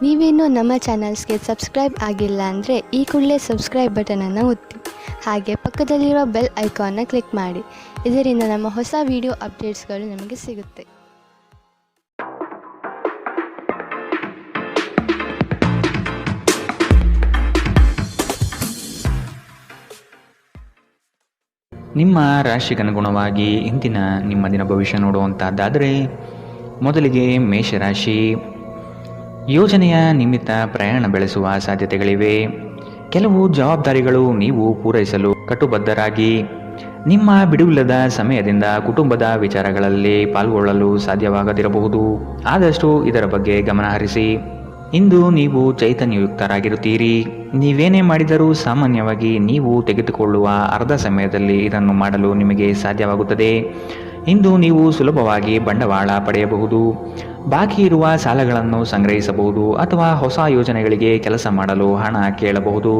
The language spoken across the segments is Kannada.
ನೀವೇನೂ ನಮ್ಮ ಚಾನಲ್ಸ್ಗೆ ಸಬ್ಸ್ಕ್ರೈಬ್ ಆಗಿಲ್ಲ ಅಂದರೆ ಈ ಕೂಡಲೇ ಸಬ್ಸ್ಕ್ರೈಬ್ ಬಟನನ್ನು ಒತ್ತಿ. ಹಾಗೆ ಪಕ್ಕದಲ್ಲಿರೋ ಬೆಲ್ ಐಕಾನ್ನ ಕ್ಲಿಕ್ ಮಾಡಿ. ಇದರಿಂದ ನಮ್ಮ ಹೊಸ ವಿಡಿಯೋ ಅಪ್ಡೇಟ್ಸ್ಗಳು ನಿಮಗೆ ಸಿಗುತ್ತೆ. ನಿಮ್ಮ ರಾಶಿಗನುಗುಣವಾಗಿ ಇಂದಿನ ನಿಮ್ಮ ದಿನ ಭವಿಷ್ಯ ನೋಡುವಂತಹದ್ದಾದರೆ, ಮೊದಲಿಗೆ ಮೇಷರಾಶಿ. ಯೋಜನೆಯ ನಿಮಿತ್ತ ಪ್ರಯಾಣ ಬೆಳೆಸುವ ಸಾಧ್ಯತೆಗಳಿವೆ. ಕೆಲವು ಜವಾಬ್ದಾರಿಗಳು ನೀವು ಪೂರೈಸಲು ಕಟುಬದ್ಧರಾಗಿ ನಿಮ್ಮ ಬಿಡುವಿಲ್ಲದ ಸಮಯದಿಂದ ಕುಟುಂಬದ ವಿಚಾರಗಳಲ್ಲಿ ಪಾಲ್ಗೊಳ್ಳಲು ಸಾಧ್ಯವಾಗದಿರಬಹುದು. ಆದಷ್ಟು ಇದರ ಬಗ್ಗೆ ಗಮನಹರಿಸಿ. ಇಂದು ನೀವು ಚೈತನ್ಯಯುಕ್ತರಾಗಿರುತ್ತೀರಿ. ನೀವೇನೇ ಮಾಡಿದರೂ ಸಾಮಾನ್ಯವಾಗಿ ನೀವು ತೆಗೆದುಕೊಳ್ಳುವ ಅರ್ಧ ಸಮಯದಲ್ಲಿ ಇದನ್ನು ಮಾಡಲು ನಿಮಗೆ ಸಾಧ್ಯವಾಗುತ್ತದೆ. ಇಂದು ನೀವು ಸುಲಭವಾಗಿ ಬಂಡವಾಳ ಪಡೆಯಬಹುದು, ಬಾಕಿ ಇರುವ ಸಾಲಗಳನ್ನು ಸಂಗ್ರಹಿಸಬಹುದು ಅಥವಾ ಹೊಸ ಯೋಜನೆಗಳಿಗೆ ಕೆಲಸ ಮಾಡಲು ಹಣ ಕೇಳಬಹುದು.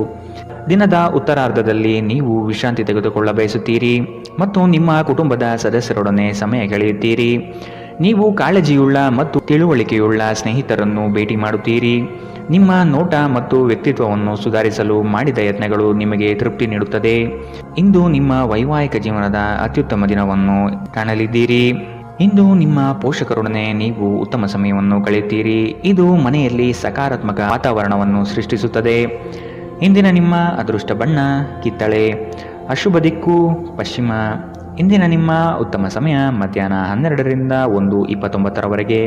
ದಿನದ ಉತ್ತರಾರ್ಧದಲ್ಲಿ ನೀವು ವಿಶ್ರಾಂತಿ ತೆಗೆದುಕೊಳ್ಳ ಬಯಸುತ್ತೀರಿ ಮತ್ತು ನಿಮ್ಮ ಕುಟುಂಬದ ಸದಸ್ಯರೊಡನೆ ಸಮಯ ಕಳೆಯುತ್ತೀರಿ. ನೀವು ಕಾಳಜಿಯುಳ್ಳ ಮತ್ತು ತಿಳುವಳಿಕೆಯುಳ್ಳ ಸ್ನೇಹಿತರನ್ನು ಭೇಟಿ ಮಾಡುತ್ತೀರಿ. ನಿಮ್ಮ ನೋಟ ಮತ್ತು ವ್ಯಕ್ತಿತ್ವವನ್ನು ಸುಧಾರಿಸಲು ಮಾಡಿದ ಯತ್ನಗಳು ನಿಮಗೆ ತೃಪ್ತಿ ನೀಡುತ್ತದೆ. ಇಂದು ನಿಮ್ಮ ವೈವಾಹಿಕ ಜೀವನದ ಅತ್ಯುತ್ತಮ ದಿನವನ್ನು ಕಾಣಲಿದ್ದೀರಿ. ಇಂದು ನಿಮ್ಮ ಪೋಷಕರೊಡನೆ ನೀವು ಉತ್ತಮ ಸಮಯವನ್ನು ಕಳೆಯುತ್ತೀರಿ. ಇದು ಮನೆಯಲ್ಲಿ ಸಕಾರಾತ್ಮಕ ವಾತಾವರಣವನ್ನು ಸೃಷ್ಟಿಸುತ್ತದೆ. ಇಂದಿನ ನಿಮ್ಮ ಅದೃಷ್ಟ ಬಣ್ಣ ಕಿತ್ತಳೆ. ಅಶುಭ ದಿಕ್ಕು ಪಶ್ಚಿಮ. ಇಂದಿನ ನಿಮ್ಮ ಉತ್ತಮ ಸಮಯ ಮಧ್ಯಾಹ್ನ 12ರಿಂದ 1:29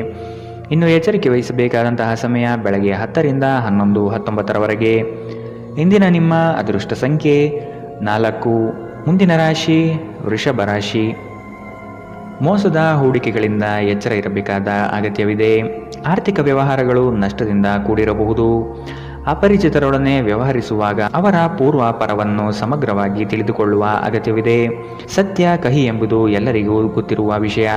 ಇನ್ನು ಎಚ್ಚರಿಕೆ ವಹಿಸಬೇಕಾದಂತಹ ಸಮಯ ಬೆಳಗ್ಗೆ 10ರಿಂದ 11:19 ಇಂದಿನ ನಿಮ್ಮ ಅದೃಷ್ಟ ಸಂಖ್ಯೆ 4. ಮುಂದಿನ ರಾಶಿ ವೃಷಭ ರಾಶಿ. ಮೋಸದ ಹೂಡಿಕೆಗಳಿಂದ ಎಚ್ಚರ ಇರಬೇಕಾದ ಅಗತ್ಯವಿದೆ. ಆರ್ಥಿಕ ವ್ಯವಹಾರಗಳು ನಷ್ಟದಿಂದ ಕೂಡಿರಬಹುದು. ಅಪರಿಚಿತರೊಡನೆ ವ್ಯವಹರಿಸುವಾಗ ಅವರ ಪೂರ್ವಾಪರವನ್ನು ಸಮಗ್ರವಾಗಿ ತಿಳಿದುಕೊಳ್ಳುವ ಅಗತ್ಯವಿದೆ. ಸತ್ಯ ಕಹಿ ಎಂಬುದು ಎಲ್ಲರಿಗೂ ಗೊತ್ತಿರುವ ವಿಷಯ.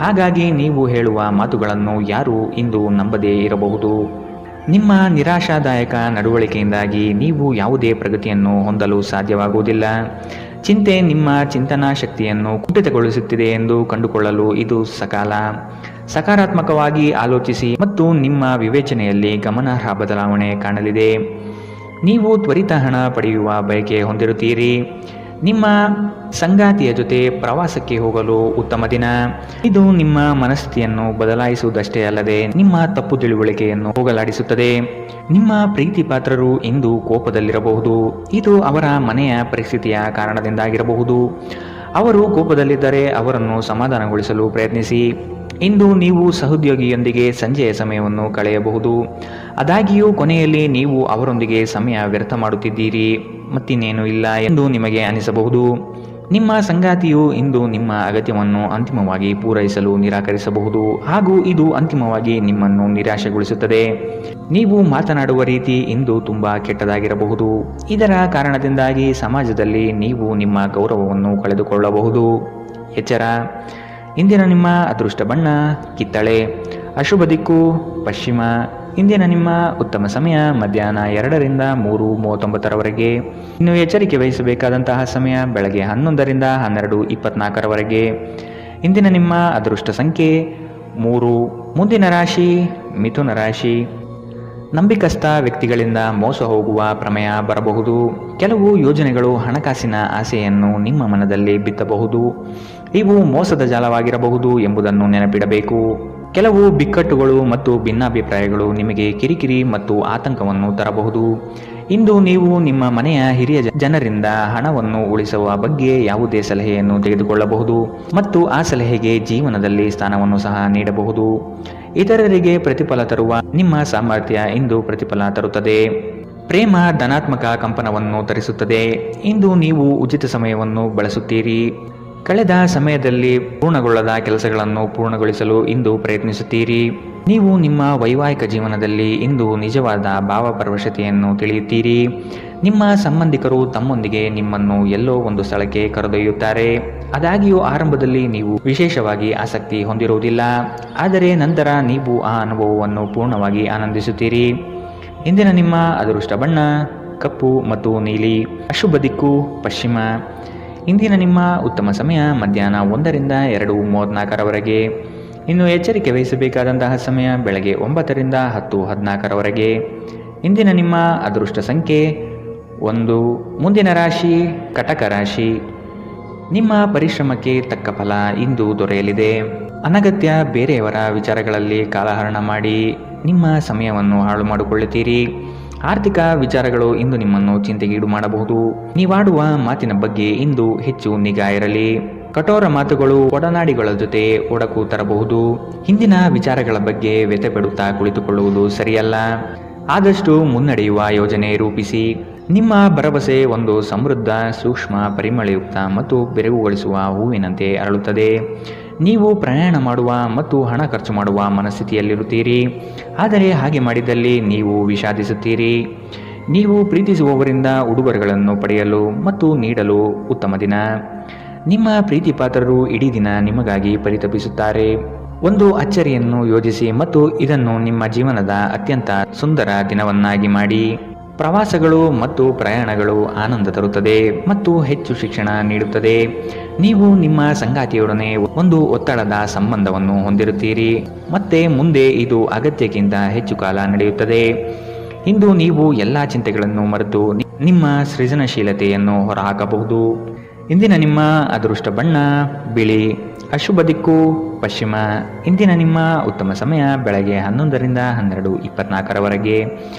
ಹಾಗಾಗಿ ನೀವು ಹೇಳುವ ಮಾತುಗಳನ್ನು ಯಾರೂ ಇಂದು ನಂಬದೇ ಇರಬಹುದು. ನಿಮ್ಮ ನಿರಾಶಾದಾಯಕ ನಡವಳಿಕೆಯಿಂದಾಗಿ ನೀವು ಯಾವುದೇ ಪ್ರಗತಿಯನ್ನು ಹೊಂದಲು ಸಾಧ್ಯವಾಗುವುದಿಲ್ಲ. ಚಿಂತೆ ನಿಮ್ಮ ಚಿಂತನಾ ಶಕ್ತಿಯನ್ನು ಕುಂಠಿತಗೊಳಿಸುತ್ತಿದೆ ಎಂದು ಕಂಡುಕೊಳ್ಳಲು ಇದು ಸಕಾಲ. ಸಕಾರಾತ್ಮಕವಾಗಿ ಆಲೋಚಿಸಿ ಮತ್ತು ನಿಮ್ಮ ವಿವೇಚನೆಯಲ್ಲಿ ಗಮನಾರ್ಹ ಬದಲಾವಣೆ ಕಾಣಲಿದೆ. ನೀವು ತ್ವರಿತ ಹಣ ಪಡೆಯುವ ಬಯಕೆ ಹೊಂದಿರುತ್ತೀರಿ. ನಿಮ್ಮ ಸಂಗಾತಿಯ ಜೊತೆ ಪ್ರವಾಸಕ್ಕೆ ಹೋಗಲು ಉತ್ತಮ ದಿನ. ಇದು ನಿಮ್ಮ ಮನಸ್ಥಿತಿಯನ್ನು ಬದಲಾಯಿಸುವುದಷ್ಟೇ ಅಲ್ಲದೆ ನಿಮ್ಮ ತಪ್ಪು ತಿಳುವಳಿಕೆಯನ್ನು ಹೋಗಲಾಡಿಸುತ್ತದೆ. ನಿಮ್ಮ ಪ್ರೀತಿ ಪಾತ್ರರು ಇಂದು ಕೋಪದಲ್ಲಿರಬಹುದು. ಇದು ಅವರ ಮನೆಯ ಪರಿಸ್ಥಿತಿಯ ಕಾರಣದಿಂದಾಗಿರಬಹುದು. ಅವರು ಕೋಪದಲ್ಲಿದ್ದರೆ ಅವರನ್ನು ಸಮಾಧಾನಗೊಳಿಸಲು ಪ್ರಯತ್ನಿಸಿ. ಇಂದು ನೀವು ಸಹೋದ್ಯೋಗಿಯೊಂದಿಗೆ ಸಂಜೆಯ ಸಮಯವನ್ನು ಕಳೆಯಬಹುದು. ಆದಾಗ್ಯೂ ಕೊನೆಯಲ್ಲಿ ನೀವು ಅವರೊಂದಿಗೆ ಸಮಯ ವ್ಯರ್ಥ ಮಾಡುತ್ತಿದ್ದೀರಿ, ಮತ್ತಿನ್ನೇನೂ ಇಲ್ಲ ಎಂದು ನಿಮಗೆ ಅನಿಸಬಹುದು. ನಿಮ್ಮ ಸಂಗಾತಿಯು ಇಂದು ನಿಮ್ಮ ಅಗತ್ಯವನ್ನು ಅಂತಿಮವಾಗಿ ಪೂರೈಸಲು ನಿರಾಕರಿಸಬಹುದು ಹಾಗೂ ಇದು ಅಂತಿಮವಾಗಿ ನಿಮ್ಮನ್ನು ನಿರಾಶೆಗೊಳಿಸುತ್ತದೆ. ನೀವು ಮಾತನಾಡುವ ರೀತಿ ಇಂದು ತುಂಬ ಕೆಟ್ಟದಾಗಿರಬಹುದು. ಇದರ ಕಾರಣದಿಂದಾಗಿ ಸಮಾಜದಲ್ಲಿ ನೀವು ನಿಮ್ಮ ಗೌರವವನ್ನು ಕಳೆದುಕೊಳ್ಳಬಹುದು. ಎಚ್ಚರ. ಇಂದಿನ ನಿಮ್ಮ ಅದೃಷ್ಟ ಬಣ್ಣ ಕಿತ್ತಳೆ. ಅಶುಭ ದಿಕ್ಕು ಪಶ್ಚಿಮ. ಇಂದಿನ ನಿಮ್ಮ ಉತ್ತಮ ಸಮಯ ಮಧ್ಯಾಹ್ನ 2ರಿಂದ 3:39 ಇನ್ನು ಎಚ್ಚರಿಕೆ ವಹಿಸಬೇಕಾದಂತಹ ಸಮಯ ಬೆಳಗ್ಗೆ 11ರಿಂದ 12:24 ಇಂದಿನ ನಿಮ್ಮ ಅದೃಷ್ಟ ಸಂಖ್ಯೆ 3. ಮುಂದಿನ ರಾಶಿ ಮಿಥುನ ರಾಶಿ. ನಂಬಿಕಸ್ಥ ವ್ಯಕ್ತಿಗಳಿಂದ ಮೋಸ ಹೋಗುವ ಪ್ರಮೇಯ ಬರಬಹುದು. ಕೆಲವು ಯೋಜನೆಗಳು ಹಣಕಾಸಿನ ಆಸೆಯನ್ನು ನಿಮ್ಮ ಮನದಲ್ಲಿ ಬಿತ್ತಬಹುದು. ಇವು ಮೋಸದ ಜಾಲವಾಗಿರಬಹುದು ಎಂಬುದನ್ನು ನೆನಪಿಡಬೇಕು. ಕೆಲವು ಬಿಕ್ಕಟ್ಟುಗಳು ಮತ್ತು ಭಿನ್ನಾಭಿಪ್ರಾಯಗಳು ನಿಮಗೆ ಕಿರಿಕಿರಿ ಮತ್ತು ಆತಂಕವನ್ನು ತರಬಹುದು. ಇಂದು ನೀವು ನಿಮ್ಮ ಮನೆಯ ಹಿರಿಯ ಜನರಿಂದ ಹಣವನ್ನು ಉಳಿಸುವ ಬಗ್ಗೆ ಯಾವುದೇ ಸಲಹೆಯನ್ನು ತೆಗೆದುಕೊಳ್ಳಬಹುದು ಮತ್ತು ಆ ಸಲಹೆಗೆ ಜೀವನದಲ್ಲಿ ಸ್ಥಾನವನ್ನು ಸಹ ನೀಡಬಹುದು. ಇತರರಿಗೆ ಪ್ರತಿಫಲ ತರುವ ನಿಮ್ಮ ಸಾಮರ್ಥ್ಯ ಇಂದು ಪ್ರತಿಫಲ ತರುತ್ತದೆ. ಪ್ರೇಮ ಧನಾತ್ಮಕ ಕಂಪನವನ್ನು ತರಿಸುತ್ತದೆ. ಇಂದು ನೀವು ಉಚಿತ ಸಮಯವನ್ನು ಬಳಸುತ್ತೀರಿ. ಕಳೆದ ಸಮಯದಲ್ಲಿ ಪೂರ್ಣಗೊಳ್ಳದ ಕೆಲಸಗಳನ್ನು ಪೂರ್ಣಗೊಳಿಸಲು ಇಂದು ಪ್ರಯತ್ನಿಸುತ್ತೀರಿ. ನೀವು ನಿಮ್ಮ ವೈವಾಹಿಕ ಜೀವನದಲ್ಲಿ ಇಂದು ನಿಜವಾದ ಭಾವಪರವಶತೆಯನ್ನು ತಿಳಿಯುತ್ತೀರಿ. ನಿಮ್ಮ ಸಂಬಂಧಿಕರು ತಮ್ಮೊಂದಿಗೆ ನಿಮ್ಮನ್ನು ಎಲ್ಲೋ ಒಂದು ಸ್ಥಳಕ್ಕೆ ಕರೆದೊಯ್ಯುತ್ತಾರೆ. ಆದಾಗ್ಯೂ ಆರಂಭದಲ್ಲಿ ನೀವು ವಿಶೇಷವಾಗಿ ಆಸಕ್ತಿ ಹೊಂದಿರುವುದಿಲ್ಲ, ಆದರೆ ನಂತರ ನೀವು ಆ ಅನುಭವವನ್ನು ಪೂರ್ಣವಾಗಿ ಆನಂದಿಸುತ್ತೀರಿ. ಇಂದಿನ ನಿಮ್ಮ ಅದೃಷ್ಟ ಬಣ್ಣ ಕಪ್ಪು ಮತ್ತು ನೀಲಿ. ಅಶುಭ ದಿಕ್ಕು ಪಶ್ಚಿಮ. ಇಂದಿನ ನಿಮ್ಮ ಉತ್ತಮ ಸಮಯ ಮಧ್ಯಾಹ್ನ 1ರಿಂದ 2:34 ಇನ್ನು ಎಚ್ಚರಿಕೆ ವಹಿಸಬೇಕಾದಂತಹ ಸಮಯ ಬೆಳಗ್ಗೆ 9 ರಿಂದ 10:14 ಇಂದಿನ ನಿಮ್ಮ ಅದೃಷ್ಟ ಸಂಖ್ಯೆ 1. ಮುಂದಿನ ರಾಶಿ ಕಟಕ ರಾಶಿ. ನಿಮ್ಮ ಪರಿಶ್ರಮಕ್ಕೆ ತಕ್ಕ ಫಲ ಇಂದು ದೊರೆಯಲಿದೆ. ಅನಗತ್ಯ ಬೇರೆಯವರ ವಿಚಾರಗಳಲ್ಲಿ ಕಾಲಹರಣ ಮಾಡಿ ನಿಮ್ಮ ಸಮಯವನ್ನು ಹಾಳು ಮಾಡಿಕೊಳ್ಳುತ್ತೀರಿ. ಆರ್ಥಿಕ ವಿಚಾರಗಳು ಇಂದು ನಿಮ್ಮನ್ನು ಚಿಂತೆಗೀಡು ಮಾಡಬಹುದು. ನೀವಾಡುವ ಮಾತಿನ ಬಗ್ಗೆ ಇಂದು ಹೆಚ್ಚು ನಿಗಾ ಇರಲಿ. ಕಠೋರ ಮಾತುಗಳು ಒಡನಾಡಿಗಳ ಜೊತೆ ಒಡಕು ತರಬಹುದು. ಹಿಂದಿನ ವಿಚಾರಗಳ ಬಗ್ಗೆ ವ್ಯಥೆಪಡುತ್ತಾ ಕುಳಿತುಕೊಳ್ಳುವುದು ಸರಿಯಲ್ಲ. ಆದಷ್ಟು ಮುನ್ನಡೆಯುವ ಯೋಜನೆ ರೂಪಿಸಿ. ನಿಮ್ಮ ಭರವಸೆ ಒಂದು ಸಮೃದ್ಧ, ಸೂಕ್ಷ್ಮ, ಪರಿಮಳಯುಕ್ತ ಮತ್ತು ಬೆರಗುಗೊಳಿಸುವ ಹೂವಿನಂತೆ ಅರಳುತ್ತದೆ. ನೀವು ಪ್ರಯಾಣ ಮಾಡುವ ಮತ್ತು ಹಣ ಖರ್ಚು ಮಾಡುವ ಮನಸ್ಥಿತಿಯಲ್ಲಿರುತ್ತೀರಿ. ಆದರೆ ಹಾಗೆ ಮಾಡಿದಲ್ಲಿ ನೀವು ವಿಷಾದಿಸುತ್ತೀರಿ. ನೀವು ಪ್ರೀತಿಸುವವರಿಂದ ಉಡುಗೊರೆಗಳನ್ನು ಪಡೆಯಲು ಮತ್ತು ನೀಡಲು ಉತ್ತಮ ದಿನ. ನಿಮ್ಮ ಪ್ರೀತಿ ಪಾತ್ರರು ಇಡೀ ದಿನ ನಿಮಗಾಗಿ ಪರಿತಪಿಸುತ್ತಾರೆ. ಒಂದು ಅಚ್ಚರಿಯನ್ನು ಯೋಜಿಸಿ ಮತ್ತು ಇದನ್ನು ನಿಮ್ಮ ಜೀವನದ ಅತ್ಯಂತ ಸುಂದರ ದಿನವನ್ನಾಗಿ ಮಾಡಿ. ಪ್ರವಾಸಗಳು ಮತ್ತು ಪ್ರಯಾಣಗಳು ಆನಂದ ತರುತ್ತದೆ ಮತ್ತು ಹೆಚ್ಚು ಶಿಕ್ಷಣ ನೀಡುತ್ತದೆ. ನೀವು ನಿಮ್ಮ ಸಂಗಾತಿಯೊಡನೆ ಒಂದು ಒತ್ತಡದ ಸಂಬಂಧವನ್ನು ಹೊಂದಿರುತ್ತೀರಿ ಮತ್ತೆ ಮುಂದೆ ಇದು ಅಗತ್ಯಕ್ಕಿಂತ ಹೆಚ್ಚು ಕಾಲ ನಡೆಯುತ್ತದೆ. ಇಂದು ನೀವು ಎಲ್ಲ ಚಿಂತೆಗಳನ್ನು ಮರೆತು ನಿಮ್ಮ ಸೃಜನಶೀಲತೆಯನ್ನು ಹೊರಹಾಕಬಹುದು. ಇಂದಿನ ನಿಮ್ಮ ಅದೃಷ್ಟ ಬಣ್ಣ ಬಿಳಿ. ಅಶುಭ ದಿಕ್ಕು ಪಶ್ಚಿಮ. ಇಂದಿನ ನಿಮ್ಮ ಉತ್ತಮ ಸಮಯ ಬೆಳಗ್ಗೆ 11 ರಿಂದ 12:24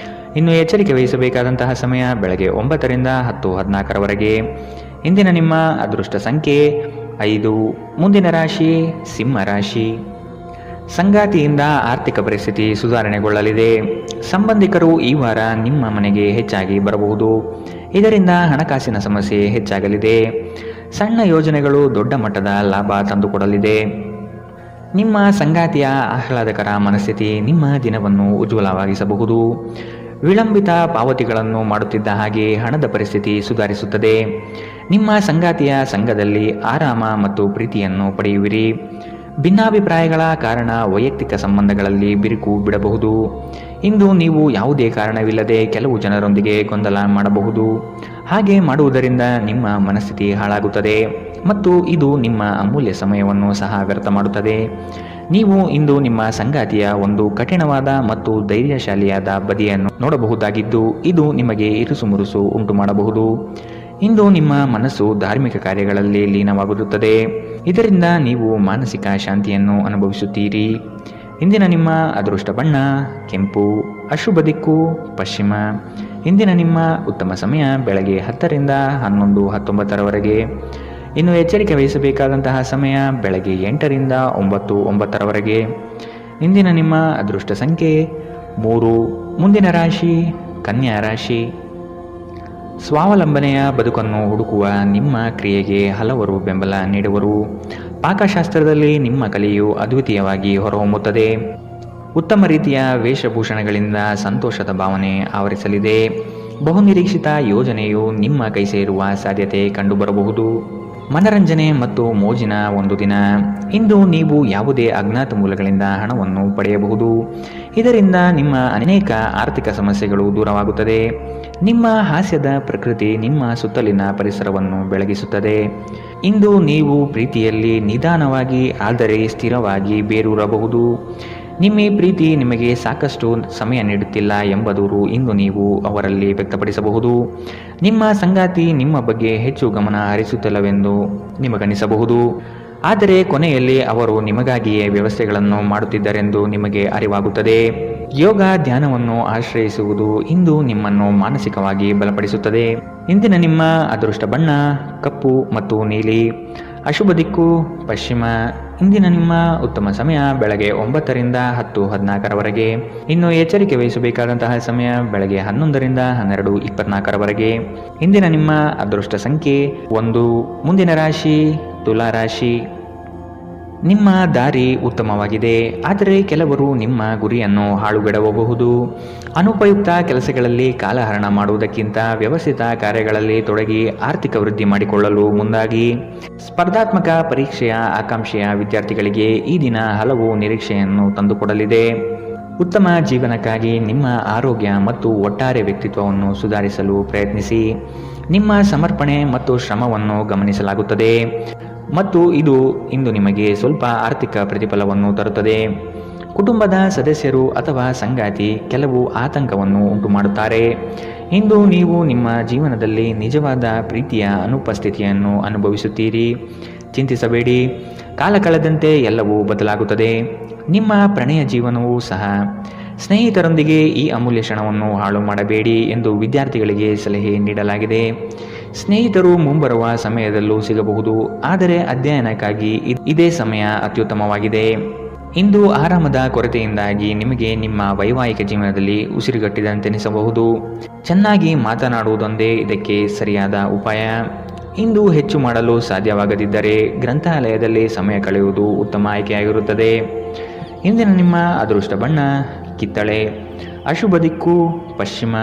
ಇನ್ನು ಎಚ್ಚರಿಕೆ ವಹಿಸಬೇಕಾದಂತಹ ಸಮಯ ಬೆಳಗ್ಗೆ 9 ರಿಂದ 10:14 ಇಂದಿನ ನಿಮ್ಮ ಅದೃಷ್ಟ ಸಂಖ್ಯೆ 5. ಮುಂದಿನ ರಾಶಿ ಸಿಂಹ ರಾಶಿ. ಸಂಗಾತಿಯಿಂದ ಆರ್ಥಿಕ ಪರಿಸ್ಥಿತಿ ಸುಧಾರಣೆಗೊಳ್ಳಲಿದೆ. ಸಂಬಂಧಿಕರು ಈ ವಾರ ನಿಮ್ಮ ಮನೆಗೆ ಹೆಚ್ಚಾಗಿ ಬರಬಹುದು. ಇದರಿಂದ ಹಣಕಾಸಿನ ಸಮಸ್ಯೆ ಹೆಚ್ಚಾಗಲಿದೆ. ಸಣ್ಣ ಯೋಜನೆಗಳು ದೊಡ್ಡ ಮಟ್ಟದ ಲಾಭ ತಂದುಕೊಡಲಿದೆ. ನಿಮ್ಮ ಸಂಗಾತಿಯ ಆಹ್ಲಾದಕರ ಮನಸ್ಥಿತಿ ನಿಮ್ಮ ದಿನವನ್ನು ಉಜ್ವಲವಾಗಿಸಬಹುದು. ವಿಳಂಬಿತ ಪಾವತಿಗಳನ್ನು ಮಾಡುತ್ತಿದ್ದ ಹಾಗೆ ಹಣದ ಪರಿಸ್ಥಿತಿ ಸುಧಾರಿಸುತ್ತದೆ. ನಿಮ್ಮ ಸಂಗಾತಿಯ ಸಂಘದಲ್ಲಿ ಆರಾಮ ಮತ್ತು ಪ್ರೀತಿಯನ್ನು ಪಡೆಯುವಿರಿ. ಭಿನ್ನಾಭಿಪ್ರಾಯಗಳ ಕಾರಣ ವೈಯಕ್ತಿಕ ಸಂಬಂಧಗಳಲ್ಲಿ ಬಿರುಕು ಬಿಡಬಹುದು. ಇಂದು ನೀವು ಯಾವುದೇ ಕಾರಣವಿಲ್ಲದೆ ಕೆಲವು ಜನರೊಂದಿಗೆ ಗೊಂದಲ ಮಾಡಬಹುದು. ಹಾಗೆ ಮಾಡುವುದರಿಂದ ನಿಮ್ಮ ಮನಸ್ಥಿತಿ ಹಾಳಾಗುತ್ತದೆ ಮತ್ತು ಇದು ನಿಮ್ಮ ಅಮೂಲ್ಯ ಸಮಯವನ್ನು ಸಹ ವ್ಯರ್ಥ ಮಾಡುತ್ತದೆ. ನೀವು ಇಂದು ನಿಮ್ಮ ಸಂಗಾತಿಯ ಒಂದು ಕಠಿಣವಾದ ಮತ್ತು ಧೈರ್ಯಶಾಲಿಯಾದ ಬದಿಯನ್ನು ನೋಡಬಹುದಾಗಿದ್ದು ಇದು ನಿಮಗೆ ಇರುಸುಮುರುಸು ಉಂಟು ಮಾಡಬಹುದು. ಇಂದು ನಿಮ್ಮ ಮನಸ್ಸು ಧಾರ್ಮಿಕ ಕಾರ್ಯಗಳಲ್ಲಿ ಲೀನವಾಗುತ್ತದೆ. ಇದರಿಂದ ನೀವು ಮಾನಸಿಕ ಶಾಂತಿಯನ್ನು ಅನುಭವಿಸುತ್ತೀರಿ. ಇಂದಿನ ನಿಮ್ಮ ಅದೃಷ್ಟ ಬಣ್ಣ ಕೆಂಪು. ಅಶುಭ ದಿಕ್ಕು ಪಶ್ಚಿಮ. ಇಂದಿನ ನಿಮ್ಮ ಉತ್ತಮ ಸಮಯ ಬೆಳಗ್ಗೆ 10 ರಿಂದ 11:19 ಇನ್ನು ಎಚ್ಚರಿಕೆ ವಹಿಸಬೇಕಾದಂತಹ ಸಮಯ ಬೆಳಗ್ಗೆ 8 ರಿಂದ 9:09 ಇಂದಿನ ನಿಮ್ಮ ಅದೃಷ್ಟ ಸಂಖ್ಯೆ 3. ಮುಂದಿನ ರಾಶಿ ಕನ್ಯಾ ರಾಶಿ. ಸ್ವಾವಲಂಬನೆಯ ಬದುಕನ್ನು ಹುಡುಕುವ ನಿಮ್ಮ ಕ್ರಿಯೆಗೆ ಹಲವರು ಬೆಂಬಲ ನೀಡುವರು. ಪಾಕಶಾಸ್ತ್ರದಲ್ಲಿ ನಿಮ್ಮ ಕಲೆಯು ಅದ್ವಿತೀಯವಾಗಿ ಹೊರಹೊಮ್ಮುತ್ತದೆ. ಉತ್ತಮ ರೀತಿಯ ವೇಷಭೂಷಣಗಳಿಂದ ಸಂತೋಷದ ಭಾವನೆ ಆವರಿಸಲಿದೆ. ಬಹುನಿರೀಕ್ಷಿತ ಯೋಜನೆಯು ನಿಮ್ಮ ಕೈ ಸೇರುವ ಸಾಧ್ಯತೆ ಕಂಡುಬರಬಹುದು. ಮನರಂಜನೆ ಮತ್ತು ಮೋಜಿನ ಒಂದು ದಿನ. ಇಂದು ನೀವು ಯಾವುದೇ ಅಜ್ಞಾತ ಮೂಲಗಳಿಂದ ಹಣವನ್ನು ಪಡೆಯಬಹುದು. ಇದರಿಂದ ನಿಮ್ಮ ಅನೇಕ ಆರ್ಥಿಕ ಸಮಸ್ಯೆಗಳು ದೂರವಾಗುತ್ತದೆ. ನಿಮ್ಮ ಹಾಸ್ಯದ ಪ್ರಕೃತಿ ನಿಮ್ಮ ಸುತ್ತಲಿನ ಪರಿಸರವನ್ನು ಬೆಳಗಿಸುತ್ತದೆ. ಇಂದು ನೀವು ಪ್ರೀತಿಯಲ್ಲಿ ನಿಧಾನವಾಗಿ ಆದರೆ ಸ್ಥಿರವಾಗಿ ಬೇರೂರಬಹುದು. ನಿಮ್ಮ ಪ್ರೀತಿ ನಿಮಗೆ ಸಾಕಷ್ಟು ಸಮಯ ನೀಡುತ್ತಿಲ್ಲ ಎಂಬ ದೂರು ಇಂದು ನೀವು ಅವರಲ್ಲಿ ವ್ಯಕ್ತಪಡಿಸಬಹುದು. ನಿಮ್ಮ ಸಂಗಾತಿ ನಿಮ್ಮ ಬಗ್ಗೆ ಹೆಚ್ಚು ಗಮನ ಹರಿಸುತ್ತಿಲ್ಲವೆಂದು ನಿಮಗನಿಸಬಹುದು. ಆದರೆ ಕೊನೆಯಲ್ಲಿ ಅವರು ನಿಮಗಾಗಿಯೇ ವ್ಯವಸ್ಥೆಗಳನ್ನು ಮಾಡುತ್ತಿದ್ದರೆಂದು ನಿಮಗೆ ಅರಿವಾಗುತ್ತದೆ. ಯೋಗ ಧ್ಯಾನವನ್ನು ಆಶ್ರಯಿಸುವುದು ಇಂದು ನಿಮ್ಮನ್ನು ಮಾನಸಿಕವಾಗಿ ಬಲಪಡಿಸುತ್ತದೆ. ಇಂದಿನ ನಿಮ್ಮ ಅದೃಷ್ಟ ಬಣ್ಣ ಕಪ್ಪು ಮತ್ತು ನೀಲಿ. ಅಶುಭ ದಿಕ್ಕು ಪಶ್ಚಿಮ. ಇಂದಿನ ನಿಮ್ಮ ಉತ್ತಮ ಸಮಯ ಬೆಳಗ್ಗೆ 9 ರಿಂದ 10:14 ಇನ್ನು ಎಚ್ಚರಿಕೆ ವಹಿಸಬೇಕಾದಂತಹ ಸಮಯ ಬೆಳಗ್ಗೆ 11 ರಿಂದ 12:24 ಇಂದಿನ ನಿಮ್ಮ ಅದೃಷ್ಟ ಸಂಖ್ಯೆ 1. ಮುಂದಿನ ರಾಶಿ ತುಲಾ ರಾಶಿ. ನಿಮ್ಮ ದಾರಿ ಉತ್ತಮವಾಗಿದೆ, ಆದರೆ ಕೆಲವರು ನಿಮ್ಮ ಗುರಿಯನ್ನು ಹಾಳುಗೆಡವಬಹುದು. ಅನುಪಯುಕ್ತ ಕೆಲಸಗಳಲ್ಲಿ ಕಾಲಹರಣ ಮಾಡುವುದಕ್ಕಿಂತ ವ್ಯವಸ್ಥಿತ ಕಾರ್ಯಗಳಲ್ಲಿ ತೊಡಗಿ ಆರ್ಥಿಕ ವೃದ್ಧಿ ಮಾಡಿಕೊಳ್ಳಲು ಮುಂದಾಗಿ. ಸ್ಪರ್ಧಾತ್ಮಕ ಪರೀಕ್ಷೆಯ ಆಕಾಂಕ್ಷೆಯ ವಿದ್ಯಾರ್ಥಿಗಳಿಗೆ ಈ ದಿನ ಹಲವು ನಿರೀಕ್ಷೆಯನ್ನು ತಂದುಕೊಡಲಿದೆ. ಉತ್ತಮ ಜೀವನಕ್ಕಾಗಿ ನಿಮ್ಮ ಆರೋಗ್ಯ ಮತ್ತು ಒಟ್ಟಾರೆ ವ್ಯಕ್ತಿತ್ವವನ್ನು ಸುಧಾರಿಸಲು ಪ್ರಯತ್ನಿಸಿ. ನಿಮ್ಮ ಸಮರ್ಪಣೆ ಮತ್ತು ಶ್ರಮವನ್ನು ಗಮನಿಸಲಾಗುತ್ತದೆ. ಮತ್ತು ಇದು ಇಂದು ನಿಮಗೆ ಸ್ವಲ್ಪ ಆರ್ಥಿಕ ಪ್ರತಿಫಲವನ್ನು ತರುತ್ತದೆ. ಕುಟುಂಬದ ಸದಸ್ಯರು ಅಥವಾ ಸಂಗಾತಿ ಕೆಲವು ಆತಂಕವನ್ನು ಉಂಟು ಮಾಡುತ್ತಾರೆ. ಇಂದು ನೀವು ನಿಮ್ಮ ಜೀವನದಲ್ಲಿ ನಿಜವಾದ ಪ್ರೀತಿಯ ಅನುಪಸ್ಥಿತಿಯನ್ನು ಅನುಭವಿಸುತ್ತೀರಿ. ಚಿಂತಿಸಬೇಡಿ, ಕಾಲ ಕಳೆದಂತೆ ಎಲ್ಲವೂ ಬದಲಾಗುತ್ತದೆ. ನಿಮ್ಮ ಪ್ರಣಯ ಜೀವನವೂ ಸಹ. ಸ್ನೇಹಿತರೊಂದಿಗೆ ಈ ಅಮೂಲ್ಯ ಕ್ಷಣವನ್ನು ಹಾಳು ಮಾಡಬೇಡಿ ಎಂದು ವಿದ್ಯಾರ್ಥಿಗಳಿಗೆ ಸಲಹೆ ನೀಡಲಾಗಿದೆ. ಸ್ನೇಹಿತರು ಮುಂಬರುವ ಸಮಯದಲ್ಲೂ ಸಿಗಬಹುದು, ಆದರೆ ಅಧ್ಯಯನಕ್ಕಾಗಿ ಇದೇ ಸಮಯ ಅತ್ಯುತ್ತಮವಾಗಿದೆ. ಇಂದು ಆರಾಮದ ಕೊರತೆಯಿಂದಾಗಿ ನಿಮಗೆ ನಿಮ್ಮ ವೈವಾಹಿಕ ಜೀವನದಲ್ಲಿ ಉಸಿರುಗಟ್ಟಿದಂತೆನಿಸಬಹುದು. ಚೆನ್ನಾಗಿ ಮಾತನಾಡುವುದೊಂದೇ ಇದಕ್ಕೆ ಸರಿಯಾದ ಉಪಾಯ. ಇಂದು ಹೆಚ್ಚು ಮಾಡಲು ಸಾಧ್ಯವಾಗದಿದ್ದರೆ ಗ್ರಂಥಾಲಯದಲ್ಲಿ ಸಮಯ ಕಳೆಯುವುದು ಉತ್ತಮ ಆಯ್ಕೆಯಾಗಿರುತ್ತದೆ. ಇಂದಿನ ನಿಮ್ಮ ಅದೃಷ್ಟ ಬಣ್ಣ ಕಿತ್ತಳೆ, ಅಶುಭ ದಿಕ್ಕು ಪಶ್ಚಿಮ.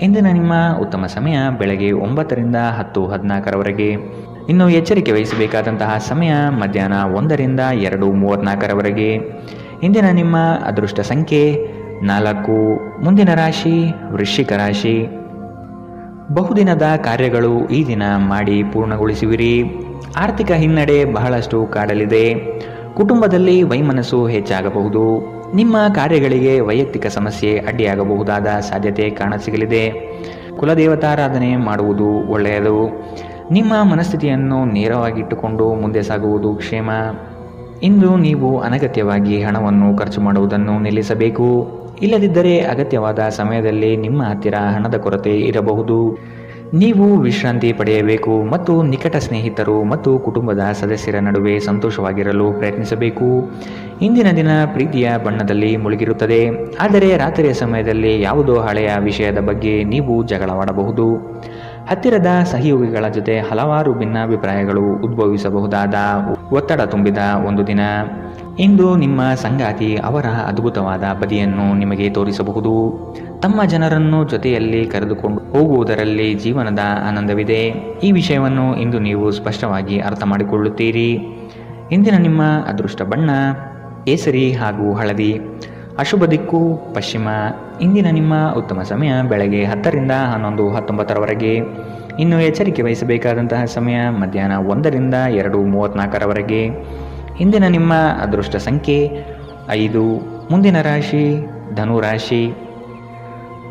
ಇಂದಿನ ನಿಮ್ಮ ಉತ್ತಮ ಸಮಯ ಬೆಳಗ್ಗೆ 9ರಿಂದ 10:14ರವರೆಗೆ. ಇನ್ನು ಎಚ್ಚರಿಕೆ ವಹಿಸಬೇಕಾದಂತಹ ಸಮಯ ಮಧ್ಯಾಹ್ನ 1ರಿಂದ 2:34ರವರೆಗೆ. ಇಂದಿನ ನಿಮ್ಮ ಅದೃಷ್ಟ ಸಂಖ್ಯೆ 4. ಮುಂದಿನ ರಾಶಿ ವೃಶ್ಚಿಕ ರಾಶಿ. ಬಹುದಿನದ ಕಾರ್ಯಗಳು ಈ ದಿನ ಮಾಡಿ ಪೂರ್ಣಗೊಳಿಸುವಿರಿ. ಆರ್ಥಿಕ ಹಿನ್ನಡೆ ಬಹಳಷ್ಟು ಕಾಡಲಿದೆ. ಕುಟುಂಬದಲ್ಲಿ ವೈಮನಸ್ಸು ಹೆಚ್ಚಾಗಬಹುದು. ನಿಮ್ಮ ಕಾರ್ಯಗಳಿಗೆ ವೈಯಕ್ತಿಕ ಸಮಸ್ಯೆ ಅಡ್ಡಿಯಾಗಬಹುದಾದ ಸಾಧ್ಯತೆ ಕಾಣಸಿಗಲಿದೆ. ಕುಲದೇವತಾರಾಧನೆ ಮಾಡುವುದು ಒಳ್ಳೆಯದು. ನಿಮ್ಮ ಮನಸ್ಥಿತಿಯನ್ನು ನೇರವಾಗಿಟ್ಟುಕೊಂಡು ಮುಂದೆ ಸಾಗುವುದು ಕ್ಷೇಮ. ಇಂದು ನೀವು ಅನಗತ್ಯವಾಗಿ ಹಣವನ್ನು ಖರ್ಚು ಮಾಡುವುದನ್ನು ನಿಲ್ಲಿಸಬೇಕು. ಇಲ್ಲದಿದ್ದರೆ ಅಗತ್ಯವಾದ ಸಮಯದಲ್ಲಿ ನಿಮ್ಮ ಹತ್ತಿರ ಹಣದ ಕೊರತೆ ಇರಬಹುದು. ನೀವು ವಿಶ್ರಾಂತಿ ಪಡೆಯಬೇಕು ಮತ್ತು ನಿಕಟ ಸ್ನೇಹಿತರು ಮತ್ತು ಕುಟುಂಬದ ಸದಸ್ಯರ ನಡುವೆ ಸಂತೋಷವಾಗಿರಲು ಪ್ರಯತ್ನಿಸಬೇಕು. ಇಂದಿನ ದಿನ ಪ್ರೀತಿಯ ಬಣ್ಣದಲ್ಲಿ ಮುಳುಗಿರುತ್ತದೆ, ಆದರೆ ರಾತ್ರಿಯ ಸಮಯದಲ್ಲಿ ಯಾವುದೋ ಹಳೆಯ ವಿಷಯದ ಬಗ್ಗೆ ನೀವು ಜಗಳವಾಡಬಹುದು. ಹತ್ತಿರದ ಸಹಯೋಗಿಗಳ ಜೊತೆ ಹಲವಾರು ಭಿನ್ನಾಭಿಪ್ರಾಯಗಳು ಉದ್ಭವಿಸಬಹುದಾದ ಒತ್ತಡ ತುಂಬಿದ ಒಂದು ದಿನ. ಇಂದು ನಿಮ್ಮ ಸಂಗಾತಿ ಅವರ ಅದ್ಭುತವಾದ ಬದಿಯನ್ನು ನಿಮಗೆ ತೋರಿಸಬಹುದು. ತಮ್ಮ ಜನರನ್ನು ಜೊತೆಯಲ್ಲಿ ಕರೆದುಕೊಂಡು ಹೋಗುವುದರಲ್ಲಿ ಜೀವನದ ಆನಂದವಿದೆ. ಈ ವಿಷಯವನ್ನು ಇಂದು ನೀವು ಸ್ಪಷ್ಟವಾಗಿ ಅರ್ಥ ಮಾಡಿಕೊಳ್ಳುತ್ತೀರಿ. ಇಂದಿನ ನಿಮ್ಮ ಅದೃಷ್ಟ ಬಣ್ಣ ಕೇಸರಿ ಹಾಗೂ ಹಳದಿ, ಅಶುಭ ದಿಕ್ಕು ಪಶ್ಚಿಮ. ಇಂದಿನ ನಿಮ್ಮ ಉತ್ತಮ ಸಮಯ ಬೆಳಗ್ಗೆ 10ರಿಂದ 11:19ರವರೆಗೆ. ಇನ್ನು ಎಚ್ಚರಿಕೆ ವಹಿಸಬೇಕಾದಂತಹ ಸಮಯ ಮಧ್ಯಾಹ್ನ 1ರಿಂದ 2:34ರವರೆಗೆ. ಇಂದಿನ ನಿಮ್ಮ ಅದೃಷ್ಟ ಸಂಖ್ಯೆ 5. ಮುಂದಿನ ರಾಶಿ ಧನು ರಾಶಿ.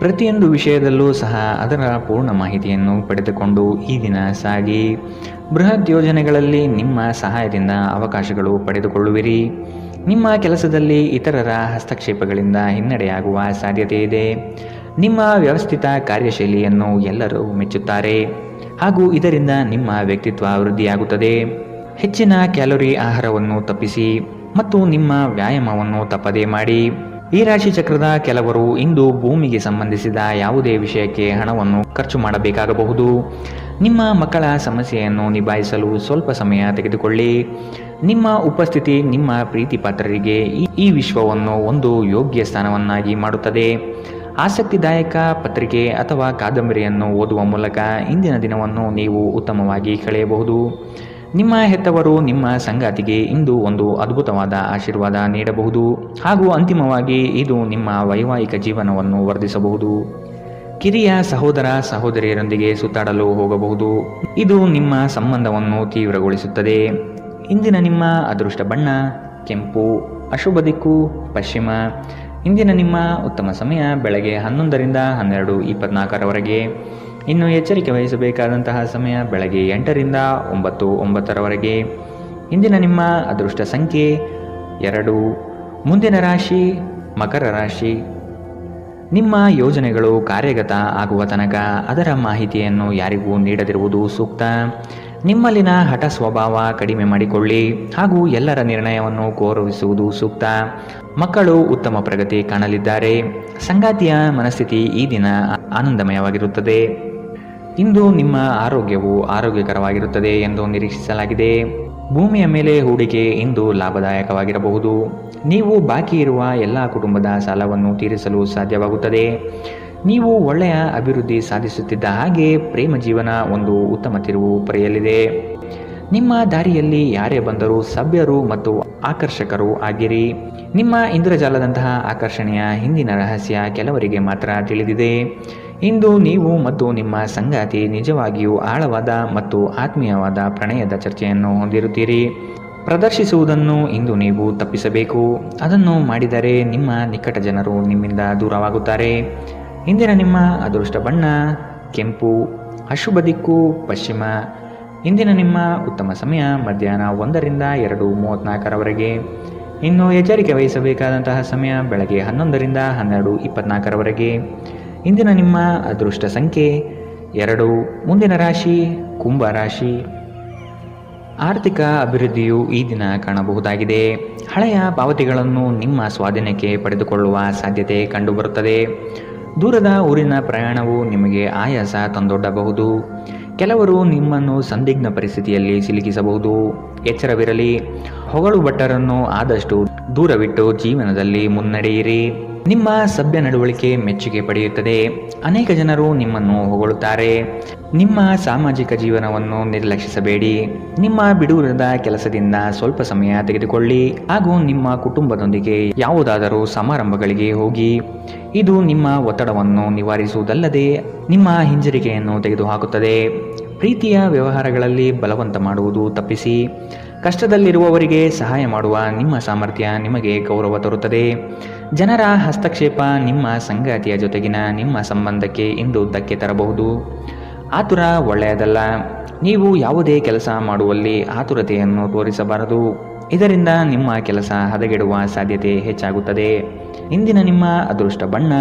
ಪ್ರತಿಯೊಂದು ವಿಷಯದಲ್ಲೂ ಸಹ ಅದರ ಪೂರ್ಣ ಮಾಹಿತಿಯನ್ನು ಪಡೆದುಕೊಂಡು ಈ ದಿನ ಸಾಗಿ. ಬೃಹತ್ ಯೋಜನೆಗಳಲ್ಲಿ ನಿಮ್ಮ ಸಹಾಯದಿಂದ ಅವಕಾಶಗಳು ಪಡೆದುಕೊಳ್ಳುವಿರಿ. ನಿಮ್ಮ ಕೆಲಸದಲ್ಲಿ ಇತರರ ಹಸ್ತಕ್ಷೇಪಗಳಿಂದ ಹಿನ್ನಡೆಯಾಗುವ ಸಾಧ್ಯತೆ ಇದೆ. ನಿಮ್ಮ ವ್ಯವಸ್ಥಿತ ಕಾರ್ಯಶೈಲಿಯನ್ನು ಎಲ್ಲರೂ ಮೆಚ್ಚುತ್ತಾರೆ ಹಾಗೂ ಇದರಿಂದ ನಿಮ್ಮ ವ್ಯಕ್ತಿತ್ವ ವೃದ್ಧಿಯಾಗುತ್ತದೆ. ಹೆಚ್ಚಿನ ಕ್ಯಾಲೋರಿ ಆಹಾರವನ್ನು ತಪ್ಪಿಸಿ ಮತ್ತು ನಿಮ್ಮ ವ್ಯಾಯಾಮವನ್ನು ತಪ್ಪದೇ ಮಾಡಿ. ಈ ರಾಶಿ ಚಕ್ರದ ಕೆಲವರು ಇಂದು ಭೂಮಿಗೆ ಸಂಬಂಧಿಸಿದ ಯಾವುದೇ ವಿಷಯಕ್ಕೆ ಹಣವನ್ನು ಖರ್ಚು ಮಾಡಬೇಕಾಗಬಹುದು. ನಿಮ್ಮ ಮಕ್ಕಳ ಸಮಸ್ಯೆಯನ್ನು ನಿಭಾಯಿಸಲು ಸ್ವಲ್ಪ ಸಮಯ ತೆಗೆದುಕೊಳ್ಳಿ. ನಿಮ್ಮ ಉಪಸ್ಥಿತಿ ನಿಮ್ಮ ಪ್ರೀತಿ ಪಾತ್ರರಿಗೆ ಈ ವಿಶ್ವವನ್ನು ಒಂದು ಯೋಗ್ಯ ಸ್ಥಾನವನ್ನಾಗಿ ಮಾಡುತ್ತದೆ. ಆಸಕ್ತಿದಾಯಕ ಪತ್ರಿಕೆ ಅಥವಾ ಕಾದಂಬರಿಯನ್ನು ಓದುವ ಮೂಲಕ ಇಂದಿನ ದಿನವನ್ನು ನೀವು ಉತ್ತಮವಾಗಿ ಕಳೆಯಬಹುದು. ನಿಮ್ಮ ಹೆತ್ತವರು ನಿಮ್ಮ ಸಂಗಾತಿಗೆ ಇಂದು ಒಂದು ಅದ್ಭುತವಾದ ಆಶೀರ್ವಾದ ನೀಡಬಹುದು ಹಾಗೂ ಅಂತಿಮವಾಗಿ ಇದು ನಿಮ್ಮ ವೈವಾಹಿಕ ಜೀವನವನ್ನು ವರ್ಧಿಸಬಹುದು. ಕಿರಿಯ ಸಹೋದರ ಸಹೋದರಿಯರೊಂದಿಗೆ ಸುತ್ತಾಡಲು ಹೋಗಬಹುದು. ಇದು ನಿಮ್ಮ ಸಂಬಂಧವನ್ನು ತೀವ್ರಗೊಳಿಸುತ್ತದೆ. ಇಂದಿನ ನಿಮ್ಮ ಅದೃಷ್ಟ ಬಣ್ಣ ಕೆಂಪು, ಅಶುಭ ದಿಕ್ಕು ಪಶ್ಚಿಮ. ಇಂದಿನ ನಿಮ್ಮ ಉತ್ತಮ ಸಮಯ ಬೆಳಗ್ಗೆ 11ರಿಂದ 12:24ರವರೆಗೆ. ಇನ್ನು ಎಚ್ಚರಿಕೆ ವಹಿಸಬೇಕಾದಂತಹ ಸಮಯ ಬೆಳಗ್ಗೆ 8ರಿಂದ 9:09ರವರೆಗೆ. ಇಂದಿನ ನಿಮ್ಮ ಅದೃಷ್ಟ ಸಂಖ್ಯೆ 2. ಮುಂದಿನ ರಾಶಿ ಮಕರ ರಾಶಿ. ನಿಮ್ಮ ಯೋಜನೆಗಳು ಕಾರ್ಯಗತ ಆಗುವ ತನಕ ಅದರ ಮಾಹಿತಿಯನ್ನು ಯಾರಿಗೂ ನೀಡದಿರುವುದು ಸೂಕ್ತ. ನಿಮ್ಮಲ್ಲಿನ ಹಠ ಸ್ವಭಾವ ಕಡಿಮೆ ಮಾಡಿಕೊಳ್ಳಿ ಹಾಗೂ ಎಲ್ಲರ ನಿರ್ಣಯವನ್ನು ಗೌರವಿಸುವುದು ಸೂಕ್ತ. ಮಕ್ಕಳು ಉತ್ತಮ ಪ್ರಗತಿ ಕಾಣಲಿದ್ದಾರೆ. ಸಂಗಾತಿಯ ಮನಸ್ಥಿತಿ ಈ ದಿನ ಆನಂದಮಯವಾಗಿರುತ್ತದೆ. ಇಂದು ನಿಮ್ಮ ಆರೋಗ್ಯವು ಆರೋಗ್ಯಕರವಾಗಿರುತ್ತದೆ ಎಂದು ನಿರೀಕ್ಷಿಸಲಾಗಿದೆ. ಭೂಮಿಯ ಮೇಲೆ ಹೂಡಿಕೆ ಇಂದು ಲಾಭದಾಯಕವಾಗಿರಬಹುದು. ನೀವು ಬಾಕಿ ಇರುವ ಎಲ್ಲ ಕುಟುಂಬದ ಸಾಲವನ್ನು ತೀರಿಸಲು ಸಾಧ್ಯವಾಗುತ್ತದೆ. ನೀವು ಒಳ್ಳೆಯ ಅಭಿವೃದ್ಧಿ ಸಾಧಿಸುತ್ತಿದ್ದ ಹಾಗೆ ಪ್ರೇಮ ಜೀವನ ಒಂದು ಉತ್ತಮ ತಿರುವು ಪಡೆಯಲಿದೆ. ನಿಮ್ಮ ದಾರಿಯಲ್ಲಿ ಯಾರೇ ಬಂದರೂ ಸಭ್ಯರು ಮತ್ತು ಆಕರ್ಷಕರು ಆಗಿರಿ. ನಿಮ್ಮ ಇಂದ್ರಜಾಲದಂತಹ ಆಕರ್ಷಣೆಯ ಹಿಂದಿನ ರಹಸ್ಯ ಕೆಲವರಿಗೆ ಮಾತ್ರ ತಿಳಿದಿದೆ. ಇಂದು ನೀವು ಮತ್ತು ನಿಮ್ಮ ಸಂಗಾತಿ ನಿಜವಾಗಿಯೂ ಆಳವಾದ ಮತ್ತು ಆತ್ಮೀಯವಾದ ಪ್ರಣಯದ ಚರ್ಚೆಯನ್ನು ಹೊಂದಿರುತ್ತೀರಿ. ಪ್ರದರ್ಶಿಸುವುದನ್ನು ಇಂದು ನೀವು ತಪ್ಪಿಸಬೇಕು. ಅದನ್ನು ಮಾಡಿದರೆ ನಿಮ್ಮ ನಿಕಟ ಜನರು ನಿಮ್ಮಿಂದ ದೂರವಾಗುತ್ತಾರೆ. ಇಂದಿನ ನಿಮ್ಮ ಅದೃಷ್ಟ ಬಣ್ಣ ಕೆಂಪು, ಅಶುಭ ದಿಕ್ಕು ಪಶ್ಚಿಮ. ಇಂದಿನ ನಿಮ್ಮ ಉತ್ತಮ ಸಮಯ ಮಧ್ಯಾಹ್ನ 1ರಿಂದ 2:34ರವರೆಗೆ. ಇನ್ನು ಎಚ್ಚರಿಕೆ ವಹಿಸಬೇಕಾದಂತಹ ಸಮಯ ಬೆಳಗ್ಗೆ 11ರಿಂದ 12:24ರವರೆಗೆ. ಇಂದಿನ ನಿಮ್ಮ ಅದೃಷ್ಟ ಸಂಖ್ಯೆ 2. ಮುಂದಿನ ರಾಶಿ ಕುಂಭ ರಾಶಿ. ಆರ್ಥಿಕ ಅಭಿವೃದ್ಧಿಯು ಈ ದಿನ ಕಾಣಬಹುದಾಗಿದೆ. ಹಳೆಯ ಪಾವತಿಗಳನ್ನು ನಿಮ್ಮ ಸ್ವಾಧೀನಕ್ಕೆ ಪಡೆದುಕೊಳ್ಳುವ ಸಾಧ್ಯತೆ ಕಂಡುಬರುತ್ತದೆ. ದೂರದ ಊರಿನ ಪ್ರಯಾಣವು ನಿಮಗೆ ಆಯಾಸ ತಂದೊಡ್ಡಬಹುದು. ಕೆಲವರು ನಿಮ್ಮನ್ನು ಸಂದಿಗ್ಧ ಪರಿಸ್ಥಿತಿಯಲ್ಲಿ ಸಿಲುಕಿಸಬಹುದು. ಎಚ್ಚರವಿರಲಿ. ಹೊಗಳು ಭಟ್ಟರನ್ನು ಆದಷ್ಟು ದೂರವಿಟ್ಟು ಜೀವನದಲ್ಲಿ ಮುನ್ನಡೆಯಿರಿ. ನಿಮ್ಮ ಸಭ್ಯ ನಡವಳಿಕೆ ಮೆಚ್ಚುಗೆ ಪಡೆಯುತ್ತದೆ. ಅನೇಕ ಜನರು ನಿಮ್ಮನ್ನು ಹೊಗಳುತ್ತಾರೆ. ನಿಮ್ಮ ಸಾಮಾಜಿಕ ಜೀವನವನ್ನು ನಿರ್ಲಕ್ಷಿಸಬೇಡಿ. ನಿಮ್ಮ ಬಿಡುವಿರದ ಕೆಲಸದಿಂದ ಸ್ವಲ್ಪ ಸಮಯ ತೆಗೆದುಕೊಳ್ಳಿ ಹಾಗೂ ನಿಮ್ಮ ಕುಟುಂಬದೊಂದಿಗೆ ಯಾವುದಾದರೂ ಸಮಾರಂಭಗಳಿಗೆ ಹೋಗಿ. ಇದು ನಿಮ್ಮ ಒತ್ತಡವನ್ನು ನಿವಾರಿಸುವುದಲ್ಲದೆ ನಿಮ್ಮ ಹಿಂಜರಿಕೆಯನ್ನು ತೆಗೆದುಹಾಕುತ್ತದೆ. ಪ್ರೀತಿಯ ವ್ಯವಹಾರಗಳಲ್ಲಿ ಬಲವಂತ ಮಾಡುವುದು ತಪ್ಪಿಸಿ. ಕಷ್ಟದಲ್ಲಿರುವವರಿಗೆ ಸಹಾಯ ಮಾಡುವ ನಿಮ್ಮ ಸಾಮರ್ಥ್ಯ ನಿಮಗೆ ಗೌರವ ತರುತ್ತದೆ. ಜನರ ಹಸ್ತಕ್ಷೇಪ ನಿಮ್ಮ ಸಂಗಾತಿಯ ಜೊತೆಗಿನ ನಿಮ್ಮ ಸಂಬಂಧಕ್ಕೆ ಇಂದು ಧಕ್ಕೆ ತರಬಹುದು. ಆತುರ ಒಳ್ಳೆಯದಲ್ಲ. ನೀವು ಯಾವುದೇ ಕೆಲಸ ಮಾಡುವಲ್ಲಿ ಆತುರತೆಯನ್ನು ತೋರಿಸಬಾರದು. ಇದರಿಂದ ನಿಮ್ಮ ಕೆಲಸ ಹದಗೆಡುವ ಸಾಧ್ಯತೆ ಹೆಚ್ಚಾಗುತ್ತದೆ. ಇಂದಿನ ನಿಮ್ಮ ಅದೃಷ್ಟ ಬಣ್ಣ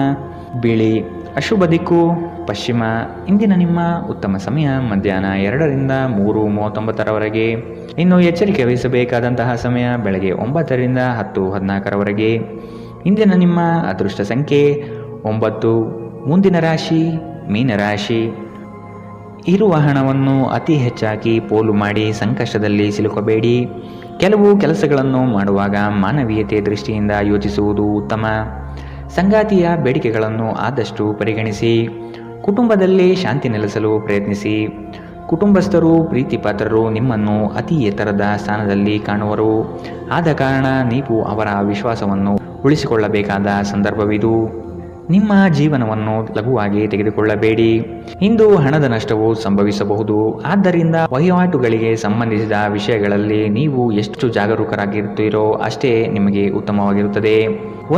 ಬಿಳಿ, ಅಶುಭ ದಿಕ್ಕು ಪಶ್ಚಿಮ. ಇಂದಿನ ನಿಮ್ಮ ಉತ್ತಮ ಸಮಯ ಮಧ್ಯಾಹ್ನ 2ರಿಂದ 3:39ರವರೆಗೆ. ಇನ್ನು ಎಚ್ಚರಿಕೆ ವಹಿಸಬೇಕಾದಂತಹ ಸಮಯ ಬೆಳಗ್ಗೆ 9ರಿಂದ 10:14ರವರೆಗೆ. ಇಂದಿನ ನಿಮ್ಮ ಅದೃಷ್ಟ ಸಂಖ್ಯೆ 9. ಮುಂದಿನ ರಾಶಿ ಮೀನರಾಶಿ. ಇರುವ ಹಣವನ್ನು ಅತಿ ಹೆಚ್ಚಾಗಿ ಪೋಲು ಮಾಡಿ ಸಂಕಷ್ಟದಲ್ಲಿ ಸಿಲುಕಬೇಡಿ. ಕೆಲವು ಕೆಲಸಗಳನ್ನು ಮಾಡುವಾಗ ಮಾನವೀಯತೆ ದೃಷ್ಟಿಯಿಂದ ಯೋಚಿಸುವುದು ಉತ್ತಮ. ಸಂಗಾತಿಯ ಬೇಡಿಕೆಗಳನ್ನು ಆದಷ್ಟು ಪರಿಗಣಿಸಿ. ಕುಟುಂಬದಲ್ಲಿ ಶಾಂತಿ ನೆಲೆಸಲು ಪ್ರಯತ್ನಿಸಿ. ಕುಟುಂಬಸ್ಥರು ಪ್ರೀತಿಪಾತ್ರರು ನಿಮ್ಮನ್ನು ಅತಿ ಎತ್ತರದ ಸ್ಥಾನದಲ್ಲಿ ಕಾಣುವರು. ಆದ ಕಾರಣ ನೀವು ಅವರ ವಿಶ್ವಾಸವನ್ನು ಉಳಿಸಿಕೊಳ್ಳಬೇಕಾದ ಸಂದರ್ಭವಿದು. ನಿಮ್ಮ ಜೀವನವನ್ನು ಲಘುವಾಗಿ ತೆಗೆದುಕೊಳ್ಳಬೇಡಿ. ಇಂದು ಹಣದ ನಷ್ಟವು ಸಂಭವಿಸಬಹುದು. ಆದ್ದರಿಂದ ವಹಿವಾಟುಗಳಿಗೆ ಸಂಬಂಧಿಸಿದ ವಿಷಯಗಳಲ್ಲಿ ನೀವು ಎಷ್ಟು ಜಾಗರೂಕರಾಗಿರುತ್ತೀರೋ ಅಷ್ಟೇ ನಿಮಗೆ ಉತ್ತಮವಾಗಿರುತ್ತದೆ.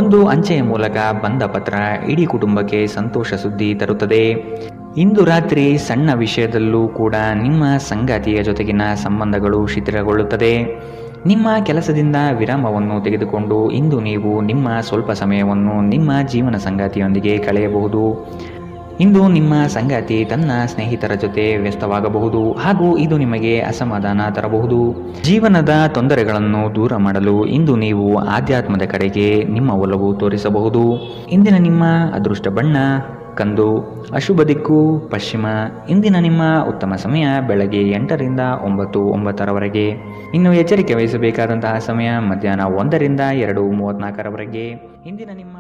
ಒಂದು ಅಂಚೆಯ ಮೂಲಕ ಬಂದ ಪತ್ರ ಇಡೀ ಕುಟುಂಬಕ್ಕೆ ಸಂತೋಷ ಸುದ್ದಿ ತರುತ್ತದೆ. ಇಂದು ರಾತ್ರಿ ಸಣ್ಣ ವಿಷಯದಲ್ಲೂ ಕೂಡ ನಿಮ್ಮ ಸಂಗಾತಿಯ ಜೊತೆಗಿನ ಸಂಬಂಧಗಳು ಶಿಥಿಲಗೊಳ್ಳುತ್ತದೆ. ನಿಮ್ಮ ಕೆಲಸದಿಂದ ವಿರಾಮವನ್ನು ತೆಗೆದುಕೊಂಡು ಇಂದು ನೀವು ನಿಮ್ಮ ಸ್ವಲ್ಪ ಸಮಯವನ್ನು ನಿಮ್ಮ ಜೀವನ ಸಂಗಾತಿಯೊಂದಿಗೆ ಕಳೆಯಬಹುದು. ಇಂದು ನಿಮ್ಮ ಸಂಗಾತಿ ತನ್ನ ಸ್ನೇಹಿತರ ಜೊತೆ ವ್ಯಸ್ತವಾಗಬಹುದು ಹಾಗೂ ಇದು ನಿಮಗೆ ಅಸಮಾಧಾನ ತರಬಹುದು. ಜೀವನದ ತೊಂದರೆಗಳನ್ನು ದೂರ ಮಾಡಲು ಇಂದು ನೀವು ಆಧ್ಯಾತ್ಮದ ಕಡೆಗೆ ನಿಮ್ಮ ಒಲವು ತೋರಿಸಬಹುದು. ಇಂದಿನ ನಿಮ್ಮ ಅದೃಷ್ಟ ಬಣ್ಣ ಕಂದು, ಅಶುಭ ದಿಕ್ಕು ಪಶ್ಚಿಮ. ಇಂದಿನ ನಿಮ್ಮ ಉತ್ತಮ ಸಮಯ ಬೆಳಗ್ಗೆ 8ರಿಂದ 9:09ರವರೆಗೆ. ಇನ್ನು ಎಚ್ಚರಿಕೆ ವಹಿಸಬೇಕಾದಂತಹ ಸಮಯ ಮಧ್ಯಾಹ್ನ 1ರಿಂದ 2:34ರವರೆಗೆ. ಇಂದಿನ ನಿಮ್ಮ